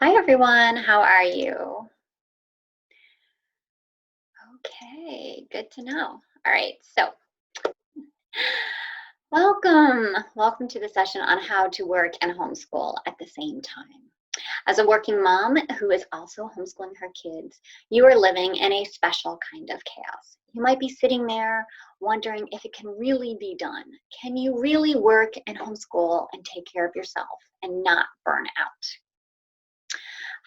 Hi everyone, how are you? Okay, good to know. All right, so welcome. Welcome to the session on how to work and homeschool at the same time. As a working mom who is also homeschooling her kids, you are living in a special kind of chaos. You might be sitting there wondering if it can really be done. Can you really work and homeschool and take care of yourself and not burn out?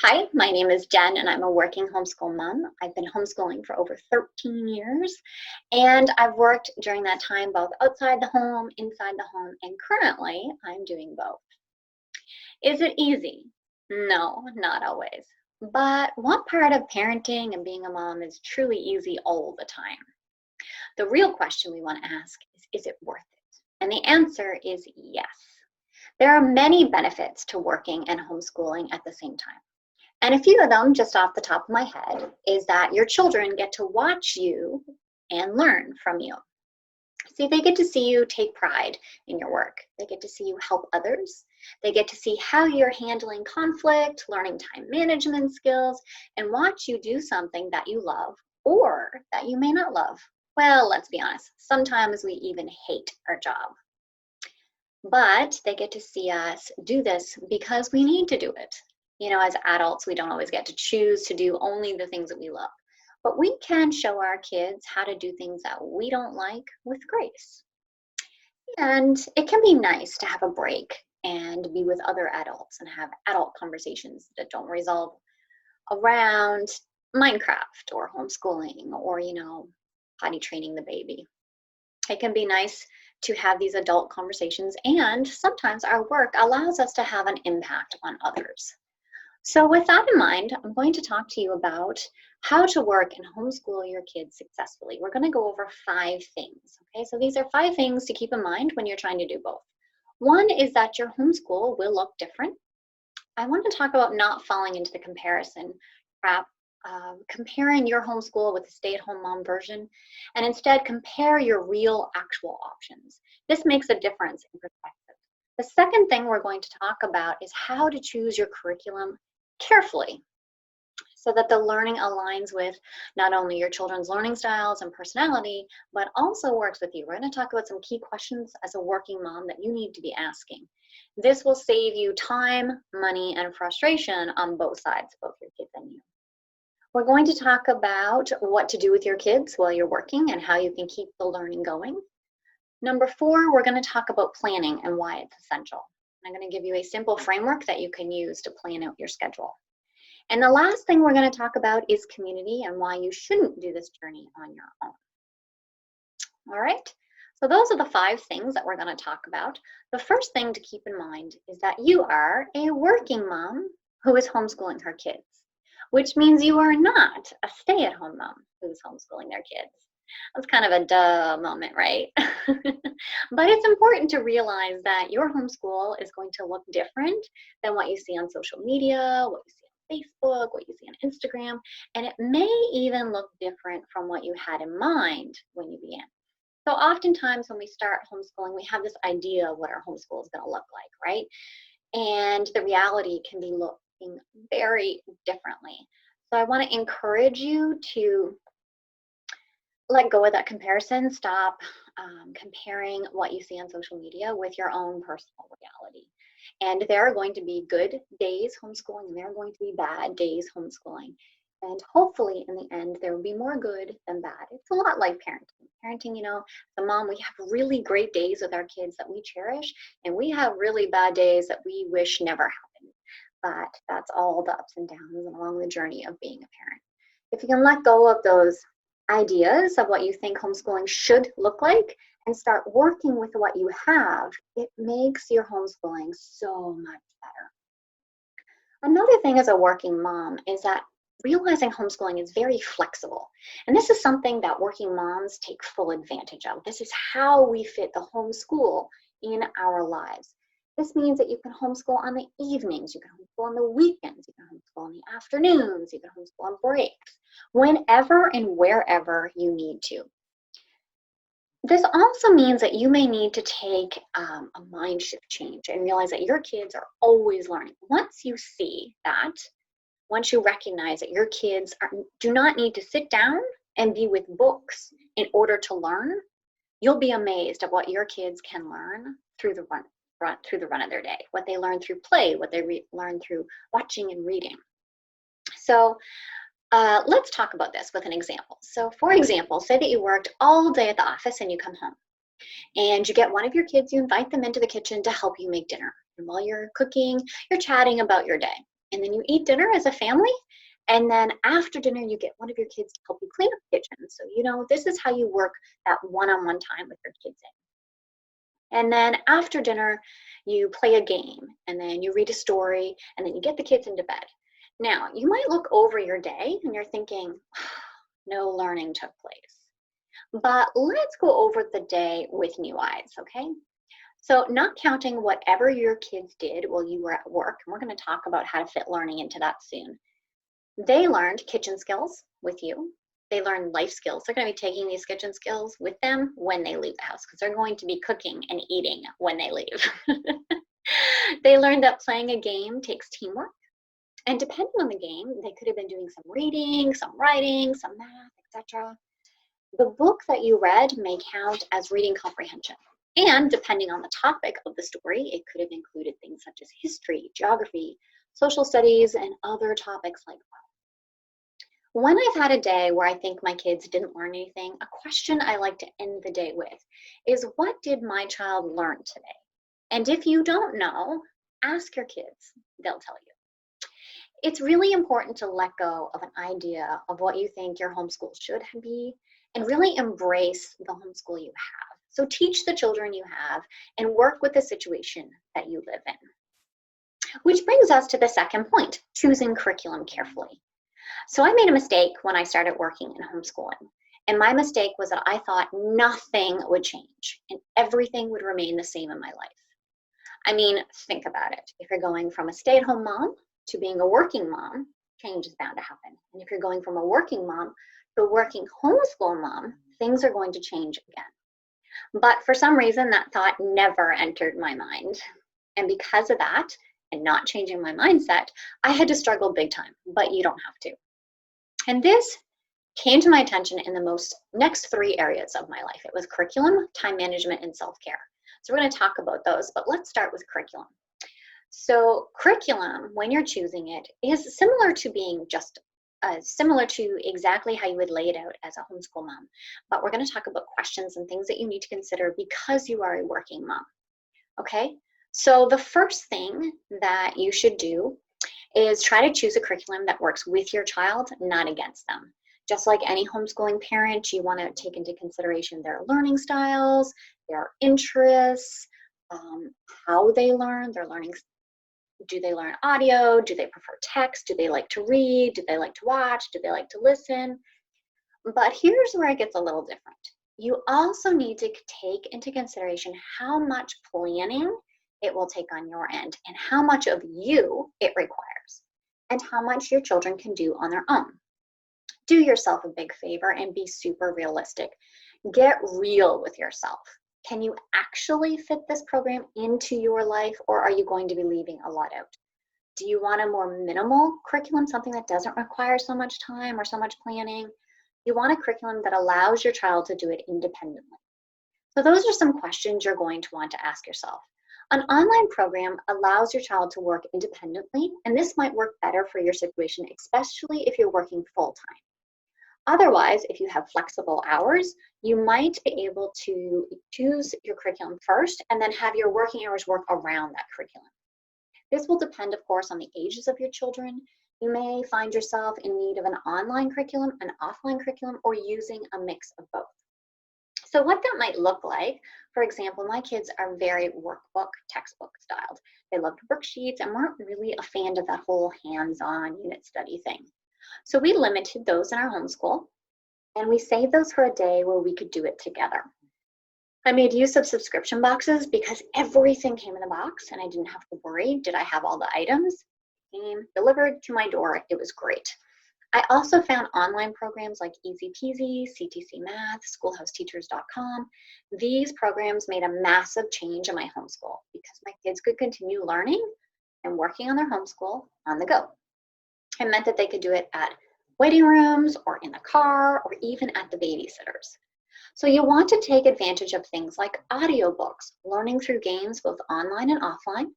Hi, my name is Jen, and I'm a working homeschool mom. I've been homeschooling for over 13 years, and I've worked during that time both outside the home, inside the home, and currently I'm doing both. Is it easy? No, not always. But what part of parenting and being a mom is truly easy all the time? The real question we want to ask is it worth it? And the answer is yes. There are many benefits to working and homeschooling at the same time. And a few of them, just off the top of my head, is that your children get to watch you and learn from you. See, they get to see you take pride in your work. They get to see you help others. They get to see how you're handling conflict, learning time management skills, and watch you do something that you love or that you may not love. Well, let's be honest, sometimes we even hate our job. But they get to see us do this because we need to do it. As adults, we don't always get to choose to do only the things that we love, but we can show our kids how to do things that we don't like with grace. And it can be nice to have a break and be with other adults and have adult conversations that don't resolve around Minecraft or homeschooling or, potty training the baby. It can be nice to have these adult conversations, and sometimes our work allows us to have an impact on others. So, with that in mind, I'm going to talk to you about how to work and homeschool your kids successfully. We're going to go over 5 things. Okay, so these are 5 things to keep in mind when you're trying to do both. One is that your homeschool will look different. I want to talk about not falling into the comparison trap, comparing your homeschool with the stay at home mom version, and instead compare your real, actual options. This makes a difference in perspective. The second thing we're going to talk about is how to choose your curriculum carefully so that the learning aligns with not only your children's learning styles and personality, but also works with you. We're going to talk about some key questions as a working mom that you need to be asking. This will save you time, money, and frustration on both sides, both your kids and you. We're going to talk about what to do with your kids while you're working and how you can keep the learning going. Number 4, we're going to talk about planning and why it's essential. I'm going to give you a simple framework that you can use to plan out your schedule. And the last thing we're going to talk about is community and why you shouldn't do this journey on your own. All right, so those are the 5 things that we're going to talk about. The first thing to keep in mind is that you are a working mom who is homeschooling her kids, which means you are not a stay-at-home mom who's homeschooling their kids. That's kind of a duh moment, right? But it's important to realize that your homeschool is going to look different than what you see on social media, what you see on Facebook, what you see on Instagram, and it may even look different from what you had in mind when you began. So oftentimes when we start homeschooling, we have this idea of what our homeschool is going to look like, right? And the reality can be looking very differently. So I want to encourage you to let go of that comparison. Stop comparing what you see on social media with your own personal reality. And there are going to be good days homeschooling, and there are going to be bad days homeschooling. And hopefully, in the end, there will be more good than bad. It's a lot like parenting. Parenting, the mom, we have really great days with our kids that we cherish, and we have really bad days that we wish never happened. But that's all the ups and downs along the journey of being a parent. If you can let go of those ideas of what you think homeschooling should look like and start working with what you have, it makes your homeschooling so much better. Another thing as a working mom is that realizing homeschooling is very flexible. And this is something that working moms take full advantage of. This is how we fit the homeschool in our lives. This means that you can homeschool on the evenings, you can homeschool on the weekends, you can homeschool in the afternoons, you can homeschool on breaks, whenever and wherever you need to. This also means that you may need to take a mind shift change and realize that your kids are always learning. Once you see that, once you recognize that your kids do not need to sit down and be with books in order to learn, you'll be amazed at what your kids can learn through the run of their day, what they learn through play, what they learn through watching and reading. So let's talk about this with an example. So for example, say that you worked all day at the office and you come home and you get one of your kids, you invite them into the kitchen to help you make dinner. And while you're cooking, you're chatting about your day. And then you eat dinner as a family. And then after dinner, you get one of your kids to help you clean up the kitchen. So, this is how you work that one-on-one time with your kids in. And then after dinner, you play a game, and then you read a story, and then you get the kids into bed. Now, you might look over your day and you're thinking, no learning took place. But let's go over the day with new eyes, okay? So not counting whatever your kids did while you were at work, and we're going to talk about how to fit learning into that soon. They learned kitchen skills with you. They learned life skills. They're going to be taking these kitchen skills with them when they leave the house because they're going to be cooking and eating when they leave. They learned that playing a game takes teamwork. And depending on the game, they could have been doing some reading, some writing, some math, etc. The book that you read may count as reading comprehension. And depending on the topic of the story, it could have included things such as history, geography, social studies, and other topics like that. When I've had a day where I think my kids didn't learn anything, a question I like to end the day with is, what did my child learn today? And if you don't know, ask your kids. They'll tell you. It's really important to let go of an idea of what you think your homeschool should be and really embrace the homeschool you have. So teach the children you have and work with the situation that you live in. Which brings us to the second point, choosing curriculum carefully. So I made a mistake when I started working in homeschooling. And my mistake was that I thought nothing would change and everything would remain the same in my life. I mean, think about it. If you're going from a stay-at-home mom to being a working mom, change is bound to happen. And if you're going from a working mom to a working homeschool mom, things are going to change again. But for some reason, that thought never entered my mind. And because of that, and not changing my mindset, I had to struggle big time, but you don't have to. And this came to my attention in the next three areas of my life. It was curriculum, time management, and self-care. So we're going to talk about those, but let's start with curriculum. So curriculum, when you're choosing it, is similar to exactly how you would lay it out as a homeschool mom. But we're going to talk about questions and things that you need to consider because you are a working mom. Okay? So the first thing that you should do is try to choose a curriculum that works with your child, not against them. Just like any homeschooling parent, you want to take into consideration their learning styles, their interests, how they learn, their learning. Do they learn audio? Do they prefer text? Do they like to read? Do they like to watch? Do they like to listen? But here's where it gets a little different. You also need to take into consideration how much planning it will take on your end and how much of you it requires and how much your children can do on their own. Do yourself a big favor and be super realistic. Get real with yourself. Can you actually fit this program into your life, or are you going to be leaving a lot out? Do you want a more minimal curriculum, something that doesn't require so much time or so much planning? You want a curriculum that allows your child to do it independently. So those are some questions you're going to want to ask yourself. An online program allows your child to work independently, and this might work better for your situation, especially if you're working full-time. Otherwise, if you have flexible hours, you might be able to choose your curriculum first and then have your working hours work around that curriculum. This will depend, of course, on the ages of your children. You may find yourself in need of an online curriculum, an offline curriculum, or using a mix of both. So what that might look like, for example, my kids are very workbook, textbook styled. They loved worksheets and weren't really a fan of that whole hands-on unit study thing. So we limited those in our homeschool, and we saved those for a day where we could do it together. I made use of subscription boxes because everything came in the box and I didn't have to worry, did I have all the items? It came delivered to my door. It was great. I also found online programs like Easy Peasy, CTC Math, schoolhouseteachers.com. These programs made a massive change in my homeschool because my kids could continue learning and working on their homeschool on the go. It meant that they could do it at waiting rooms or in the car or even at the babysitters. So you want to take advantage of things like audiobooks, learning through games both online and offline,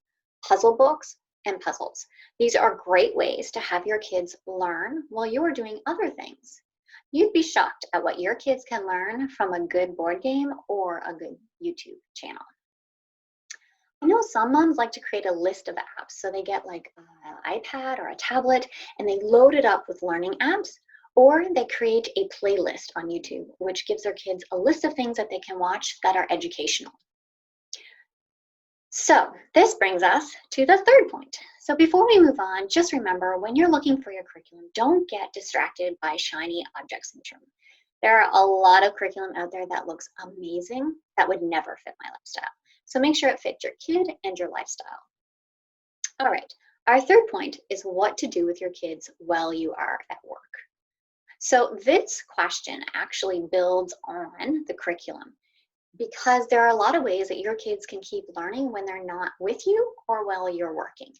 puzzle books, and puzzles. These are great ways to have your kids learn while you're doing other things. You'd be shocked at what your kids can learn from a good board game or a good YouTube channel. I know some moms like to create a list of apps. So they get like an iPad or a tablet and they load it up with learning apps, or they create a playlist on YouTube, which gives their kids a list of things that they can watch that are educational. So this brings us to the third point. So before we move on, just remember when you're looking for your curriculum, don't get distracted by shiny object syndrome. There are a lot of curriculum out there that looks amazing that would never fit my lifestyle. So make sure it fits your kid and your lifestyle. All right, our third point is what to do with your kids while you are at work. So this question actually builds on the curriculum because there are a lot of ways that your kids can keep learning when they're not with you or while you're working.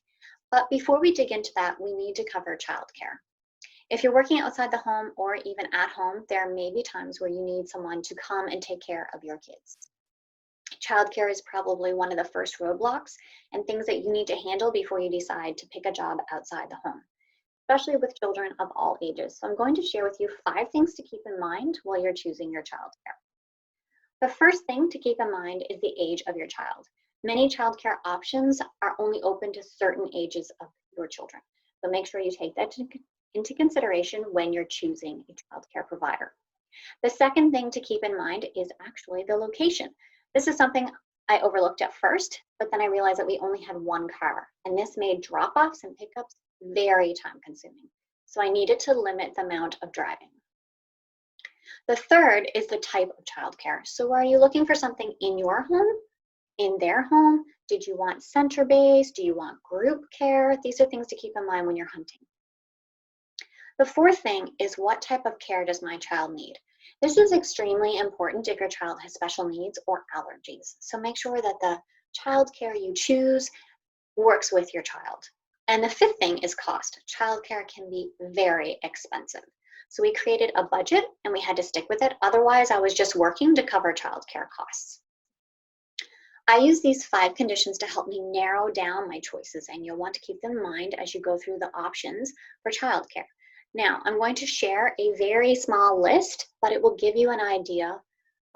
But before we dig into that, we need to cover childcare. If you're working outside the home or even at home, there may be times where you need someone to come and take care of your kids. Childcare is probably one of the first roadblocks and things that you need to handle before you decide to pick a job outside the home, especially with children of all ages. So I'm going to share with you 5 things to keep in mind while you're choosing your childcare. The first thing to keep in mind is the age of your child. Many childcare options are only open to certain ages of your children. So make sure you take that into consideration when you're choosing a childcare provider. The second thing to keep in mind is actually the location. This is something I overlooked at first, but then I realized that we only had one car, and this made drop-offs and pickups very time-consuming. So I needed to limit the amount of driving. The third is the type of childcare. So are you looking for something in your home, in their home? Did you want center-based? Do you want group care? These are things to keep in mind when you're hunting. The fourth thing is what type of care does my child need? This is extremely important if your child has special needs or allergies. So make sure that the child care you choose works with your child. And the fifth thing is cost. Childcare can be very expensive. So we created a budget and we had to stick with it. Otherwise, I was just working to cover childcare costs. I use these 5 conditions to help me narrow down my choices, and you'll want to keep them in mind as you go through the options for childcare. Now, I'm going to share a very small list, but it will give you an idea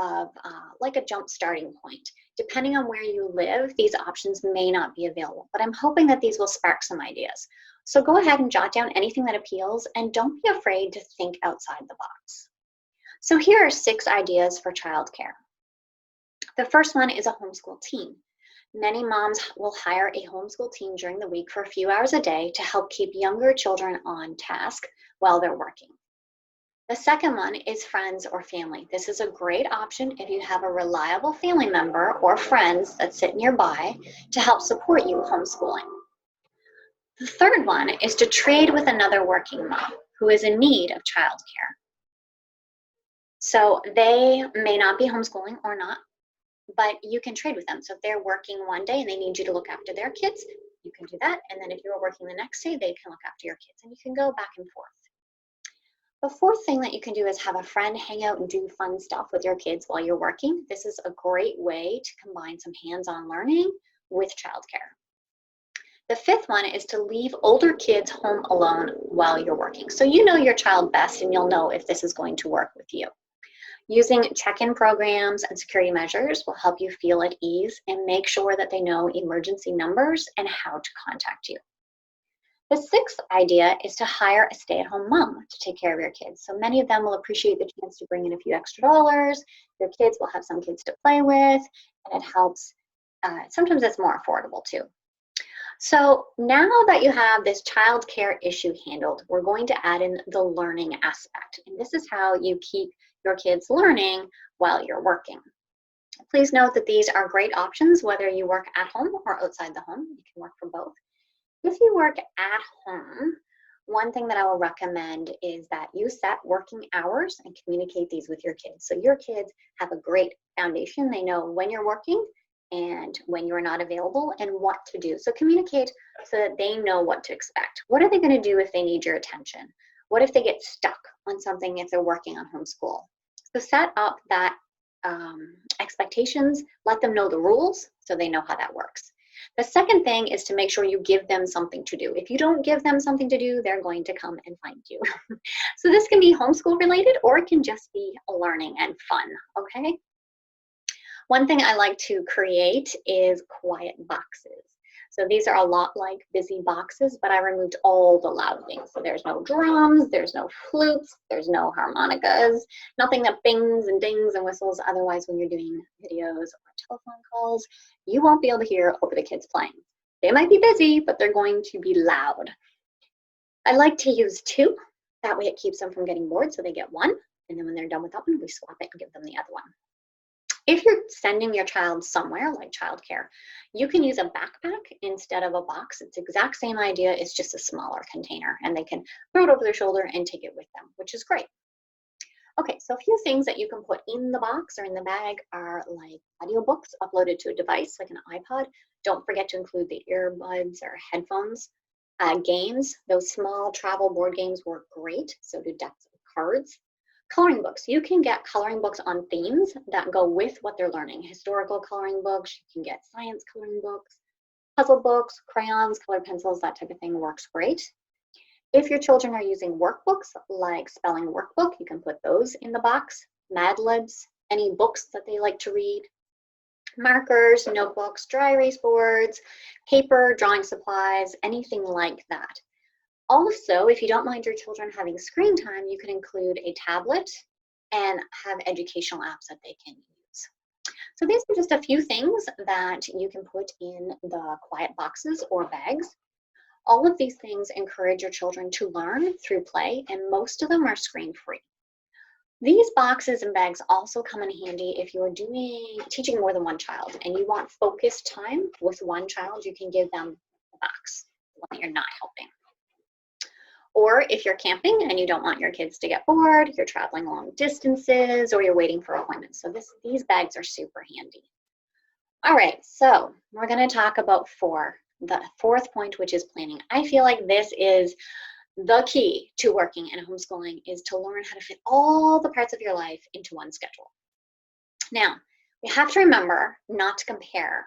of like a jump starting point. Depending on where you live, these options may not be available, but I'm hoping that these will spark some ideas. So go ahead and jot down anything that appeals, and don't be afraid to think outside the box. So here are 6 ideas for childcare. The first one is a homeschool team. Many moms will hire a homeschool team during the week for a few hours a day to help keep younger children on task while they're working. The second one is friends or family. This is a great option if you have a reliable family member or friends that sit nearby to help support you homeschooling. The third one is to trade with another working mom who is in need of childcare. So they may not be homeschooling or not, but you can trade with them. So if they're working one day and they need you to look after their kids, you can do that. And then if you're working the next day, they can look after your kids, and you can go back and forth. The fourth thing that you can do is have a friend hang out and do fun stuff with your kids while you're working. This is a great way to combine some hands-on learning with childcare. The fifth one is to leave older kids home alone while you're working. So you know your child best, and you'll know if this is going to work with you. Using check-in programs and security measures will help you feel at ease and make sure that they know emergency numbers and how to contact you. The sixth idea is to hire a stay-at-home mom to take care of your kids. So many of them will appreciate the chance to bring in a few extra dollars. Your kids will have some kids to play with, and it helps. Sometimes it's more affordable too. So now that you have this child care issue handled, we're going to add in the learning aspect. And this is how you keep your kids learning while you're working. Please note that these are great options whether you work at home or outside the home. You can work from both. If you work at home, one thing that I will recommend is that you set working hours and communicate these with your kids. So your kids have a great foundation. They know when you're working and when you're not available and what to do. So communicate so that they know what to expect. What are they going to do if they need your attention? What if they get stuck on something if they're working on homeschool? So set up that expectations, let them know the rules so they know how that works. The second thing is to make sure you give them something to do. If you don't give them something to do, they're going to come and find you. So this can be homeschool related, or it can just be learning and fun, okay? One thing I like to create is quiet boxes. So these are a lot like busy boxes, but I removed all the loud things. So there's no drums, there's no flutes, there's no harmonicas, nothing that bings and dings and whistles. Otherwise, when you're doing videos or telephone calls, you won't be able to hear over the kids playing. They might be busy, but they're going to be loud. I like to use two. That way it keeps them from getting bored, so they get one. And then when they're done with that one, we swap it and give them the other one. If you're sending your child somewhere like childcare, you can use a backpack instead of a box. It's the exact same idea, it's just a smaller container, and they can throw it over their shoulder and take it with them, which is great. Okay, so a few things that you can put in the box or in the bag are like audiobooks uploaded to a device like an iPod. Don't forget to include the earbuds or headphones. Games, those small travel board games work great, so do decks of cards. Coloring books. You can get coloring books on themes that go with what they're learning. Historical coloring books, you can get science coloring books, puzzle books, crayons, colored pencils, that type of thing works great. If your children are using workbooks like spelling workbook, you can put those in the box. Mad Libs, any books that they like to read. Markers, notebooks, dry erase boards, paper, drawing supplies, anything like that. Also, if you don't mind your children having screen time, you can include a tablet and have educational apps that they can use. So these are just a few things that you can put in the quiet boxes or bags. All of these things encourage your children to learn through play, and most of them are screen-free. These boxes and bags also come in handy if you're teaching more than one child and you want focused time with one child. You can give them a box when you're not helping. Or if you're camping and you don't want your kids to get bored, you're traveling long distances, or you're waiting for appointments. So these bags are super handy. All right, so we're going to talk about the fourth point, which is planning. I feel like this is the key to working and homeschooling, is to learn how to fit all the parts of your life into one schedule. Now, we have to remember not to compare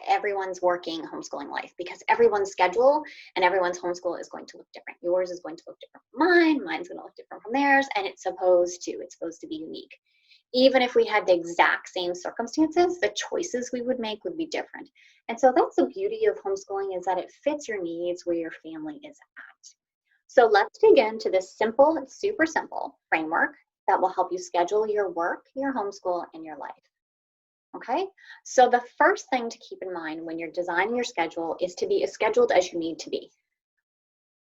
everyone's working homeschooling life, because everyone's schedule and everyone's homeschool is going to look different. Yours is going to look different from mine, mine's going to look different from theirs, and it's supposed to be unique. Even if we had the exact same circumstances, the choices we would make would be different. And so that's the beauty of homeschooling, is that it fits your needs where your family is at. So let's dig into this simple, super simple framework that will help you schedule your work, your homeschool, and your life. Okay, so the first thing to keep in mind when you're designing your schedule is to be as scheduled as you need to be.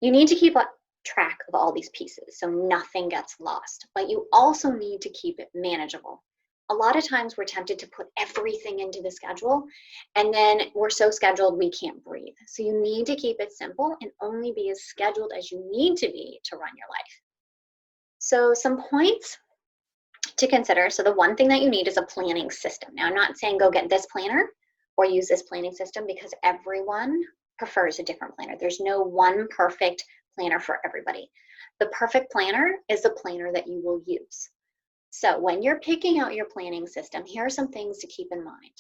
You need to keep track of all these pieces so nothing gets lost, but you also need to keep it manageable. A lot of times we're tempted to put everything into the schedule, and then we're so scheduled we can't breathe. So you need to keep it simple and only be as scheduled as you need to be to run your life. So some points to consider. So the one thing that you need is a planning system. Now, I'm not saying go get this planner or use this planning system, because everyone prefers a different planner. There's no one perfect planner for everybody. The perfect planner is the planner that you will use. So when you're picking out your planning system, here are some things to keep in mind.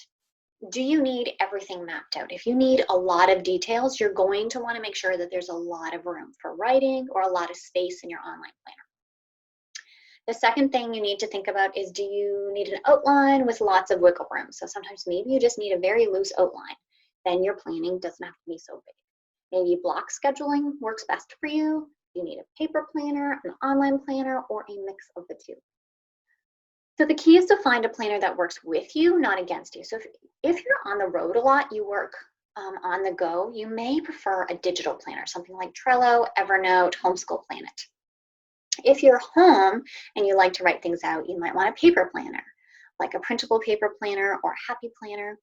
Do you need everything mapped out? If you need a lot of details, you're going to want to make sure that there's a lot of room for writing or a lot of space in your online planner. The second thing you need to think about is, do you need an outline with lots of wiggle room? So sometimes maybe you just need a very loose outline. Then your planning doesn't have to be so big. Maybe block scheduling works best for you. You need a paper planner, an online planner, or a mix of the two. So the key is to find a planner that works with you, not against you. So if you're on the road a lot, you work on the go, you may prefer a digital planner, something like Trello, Evernote, Homeschool Planet. If you're home and you like to write things out, you might want a paper planner, like a printable paper planner or a Happy Planner.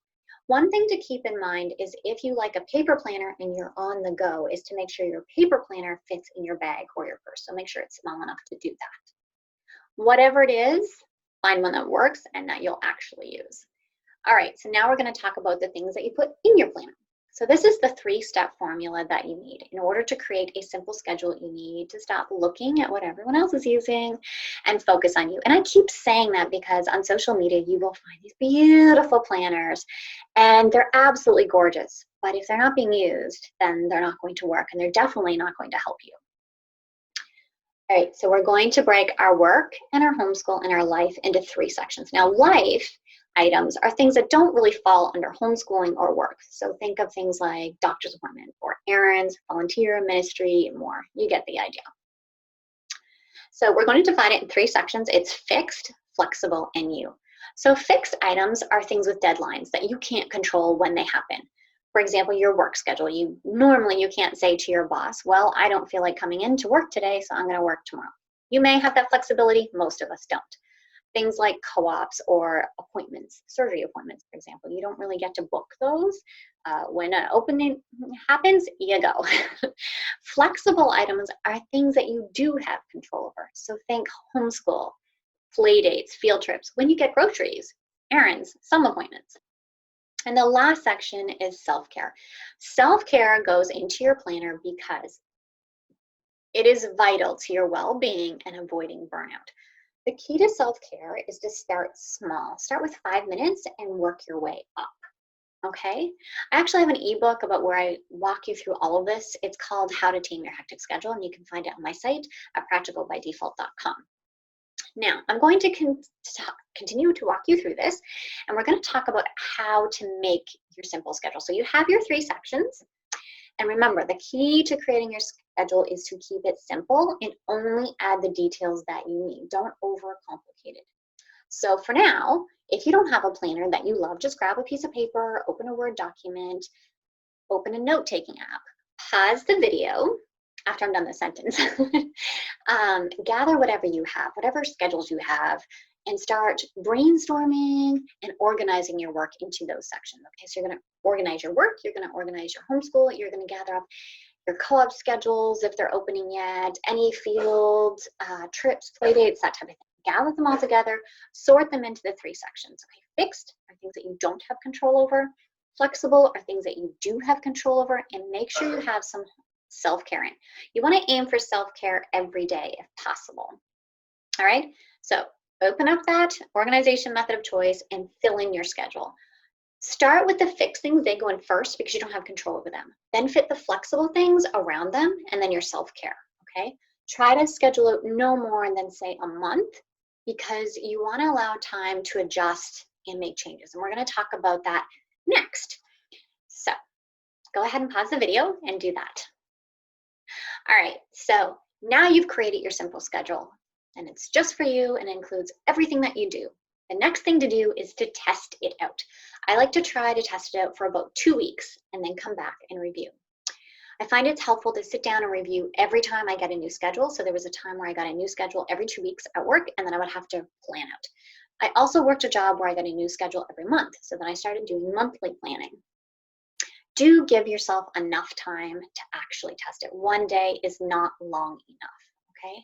One thing to keep in mind is if you like a paper planner and you're on the go, is to make sure your paper planner fits in your bag or your purse. So make sure it's small enough to do that. Whatever it is, find one that works and that you'll actually use. All right, so now we're going to talk about the things that you put in your planner. So this is the 3-step formula that you need. In order to create a simple schedule, you need to stop looking at what everyone else is using and focus on you. And I keep saying that because on social media, you will find these beautiful planners and they're absolutely gorgeous. But if they're not being used, then they're not going to work and they're definitely not going to help you. All right, so we're going to break our work and our homeschool and our life into 3 sections. Now, life items are things that don't really fall under homeschooling or work. So think of things like doctor's appointment or errands, volunteer, ministry, and more. You get the idea. So we're going to divide it in 3 sections. It's fixed, flexible, and you. So fixed items are things with deadlines that you can't control when they happen. For example, your work schedule. Normally you can't say to your boss, well, I don't feel like coming in to work today, so I'm going to work tomorrow. You may have that flexibility. Most of us don't. Things like co-ops or appointments, surgery appointments, for example. You don't really get to book those. When an opening happens, you go. Flexible items are things that you do have control over. So think homeschool, play dates, field trips, when you get groceries, errands, some appointments. And the last section is self-care. Self-care goes into your planner because it is vital to your well-being and avoiding burnout. The key to self-care is to start small. Start with 5 minutes and work your way up, okay? I actually have an ebook about where I walk you through all of this. It's called How to Tame Your Hectic Schedule, and you can find it on my site at practicalbydefault.com. Now, I'm going to continue to walk you through this, and we're going to talk about how to make your simple schedule. So you have your 3 sections. And remember, the key to creating your schedule is to keep it simple and only add the details that you need. Don't overcomplicate it. So for now, if you don't have a planner that you love, just grab a piece of paper, open a Word document, open a note-taking app, pause the video after I'm done the sentence, gather whatever you have, whatever schedules you have, and start brainstorming and organizing your work into those sections. Okay, so you're going to organize your work, you're going to organize your homeschool, you're going to gather up your co-op schedules if they're opening yet, any field trips, play dates, that type of thing. Gather them all together, sort them into the 3 sections. Okay, fixed are things that you don't have control over, flexible are things that you do have control over, and make sure you have some self-care in. You want to aim for self-care every day if possible. All right, so open up that organization method of choice and fill in your schedule. Start with the fixed things, they go in first because you don't have control over them. Then fit the flexible things around them, and then your self-care, okay? Try to schedule it no more than, say, a month, because you want to allow time to adjust and make changes. And we're going to talk about that next. So go ahead and pause the video and do that. All right, so now you've created your simple schedule, and it's just for you and includes everything that you do. The next thing to do is to test it out. I like to try to test it out for about 2 weeks and then come back and review. I find it's helpful to sit down and review every time I get a new schedule. So there was a time where I got a new schedule every 2 weeks at work, and then I would have to plan out. I also worked a job where I got a new schedule every month. So then I started doing monthly planning. Do give yourself enough time to actually test it. 1 day is not long enough, okay?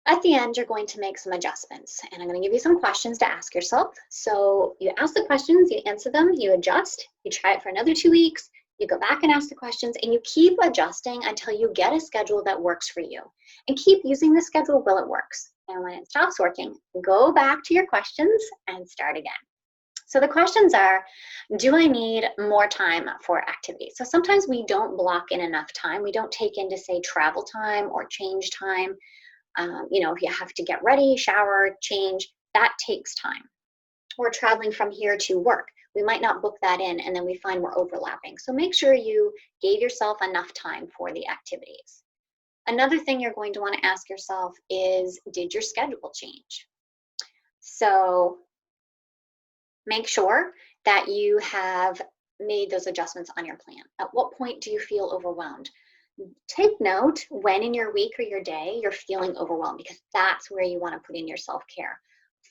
At the end, you're going to make some adjustments, and I'm going to give you some questions to ask yourself. So you ask the questions, you answer them, you adjust, you try it for another 2 weeks, you go back and ask the questions, and you keep adjusting until you get a schedule that works for you. And keep using the schedule while it works. And when it stops working, go back to your questions and start again. So the questions are, do I need more time for activities? So sometimes we don't block in enough time. We don't take into, say, travel time or change time. If you have to get ready, shower, change, that takes time. Or traveling from here to work. We might not book that in, and then we find we're overlapping. So make sure you gave yourself enough time for the activities. Another thing you're going to want to ask yourself is, did your schedule change? So make sure that you have made those adjustments on your plan. At what point do you feel overwhelmed? Take note when in your week or your day you're feeling overwhelmed, because that's where you want to put in your self-care.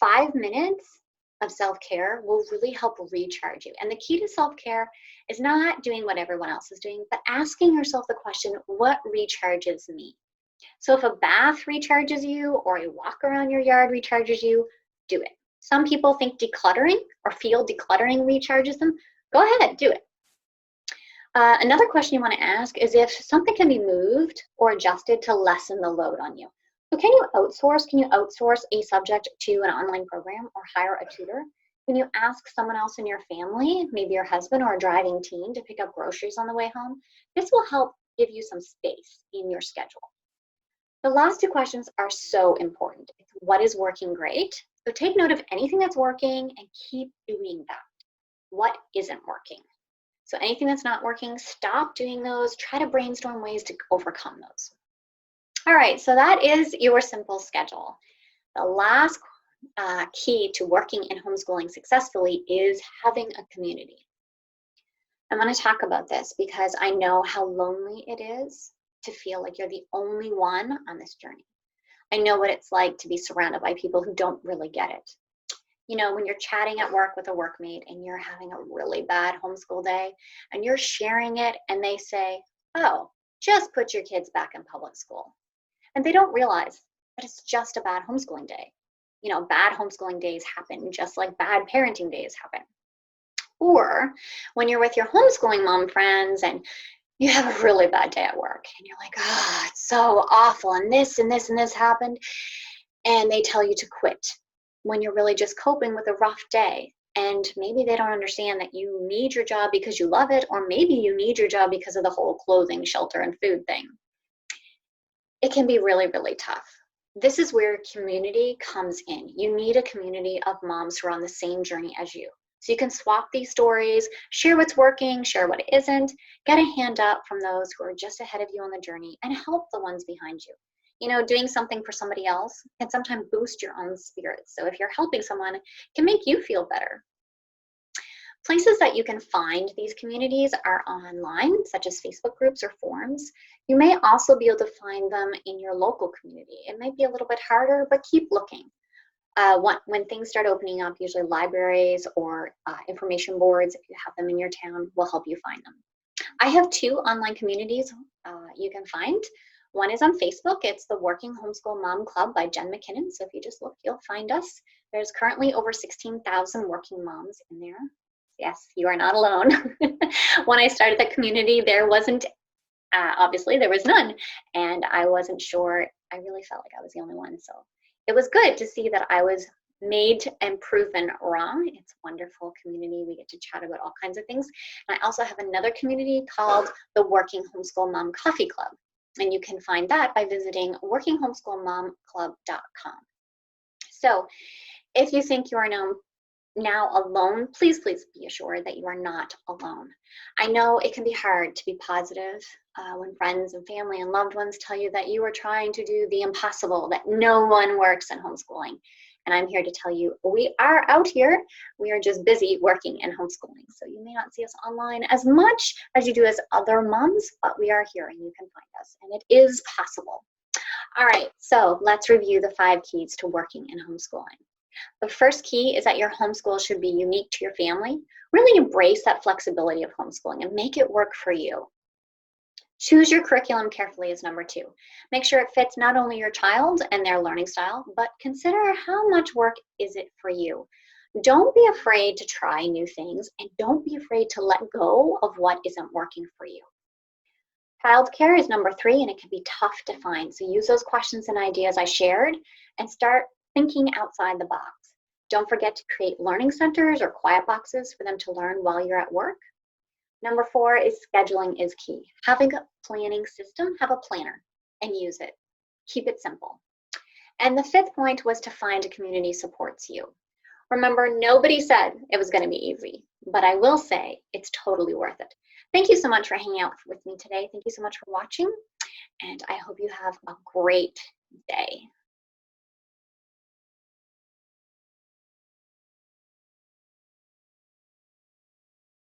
5 minutes of self-care will really help recharge you. And the key to self-care is not doing what everyone else is doing, but asking yourself the question, what recharges me? So if a bath recharges you or a walk around your yard recharges you, do it. Some people think decluttering or feel decluttering recharges them. Go ahead, do it. Another question you want to ask is if something can be moved or adjusted to lessen the load on you. So can you outsource? Can you outsource a subject to an online program or hire a tutor? Can you ask someone else in your family, maybe your husband or a driving teen, to pick up groceries on the way home? This will help give you some space in your schedule. The last two questions are so important. It's what is working great? So take note of anything that's working and keep doing that. What isn't working? So anything that's not working, stop doing those. Try to brainstorm ways to overcome those. All right, so that is your simple schedule. The last key to working and homeschooling successfully is having a community. I'm going to talk about this because I know how lonely it is to feel like you're the only one on this journey. I know what it's like to be surrounded by people who don't really get it. You know, when you're chatting at work with a workmate and you're having a really bad homeschool day and you're sharing it and they say, oh, just put your kids back in public school. And they don't realize that it's just a bad homeschooling day. You know, bad homeschooling days happen just like bad parenting days happen. Or when you're with your homeschooling mom friends and you have a really bad day at work and you're like, oh, it's so awful and this and this and this happened. And they tell you to quit when you're really just coping with a rough day. And maybe they don't understand that you need your job because you love it, or maybe you need your job because of the whole clothing, shelter, and food thing. It can be really, really tough. This is where community comes in. You need a community of moms who are on the same journey as you. So you can swap these stories, share what's working, share what isn't, get a hand up from those who are just ahead of you on the journey, and help the ones behind you. You know, doing something for somebody else can sometimes boost your own spirits. So if you're helping someone, it can make you feel better. Places that you can find these communities are online, such as Facebook groups or forums. You may also be able to find them in your local community. It might be a little bit harder, but keep looking. When things start opening up, usually libraries or information boards, if you have them in your town, will help you find them. I have two online communities you can find. One is on Facebook. It's the Working Homeschool Mom Club by Jen McKinnon. So if you just look, you'll find us. There's currently over 16,000 working moms in there. Yes, you are not alone. When I started the community, there wasn't, obviously there was none. And I wasn't sure, I really felt like I was the only one. So it was good to see that I was made and proven wrong. It's a wonderful community. We get to chat about all kinds of things. And I also have another community called the Working Homeschool Mom Coffee Club. And you can find that by visiting workinghomeschoolmomclub.com. So if you think you are now alone, please be assured that you are not alone. I know it can be hard to be positive when friends and family and loved ones tell you that you are trying to do the impossible, that no one works in homeschooling. And I'm here to tell you, we are out here. We are just busy working and homeschooling. So you may not see us online as much as you do as other moms, but we are here and you can find us. And it is possible. All right, so let's review the 5 keys to working and homeschooling. The first key is that your homeschool should be unique to your family. Really embrace that flexibility of homeschooling and make it work for you. Choose your curriculum carefully is number 2. Make sure it fits not only your child and their learning style, but consider how much work is it for you. Don't be afraid to try new things and don't be afraid to let go of what isn't working for you. Childcare is number 3, and it can be tough to find. So use those questions and ideas I shared and start thinking outside the box. Don't forget to create learning centers or quiet boxes for them to learn while you're at work. Number 4 is scheduling is key. Having a planning system, have a planner and use it. Keep it simple. And the 5th point was to find a community supports you. Remember, nobody said it was going to be easy, but I will say it's totally worth it. Thank you so much for hanging out with me today. Thank you so much for watching, and I hope you have a great day.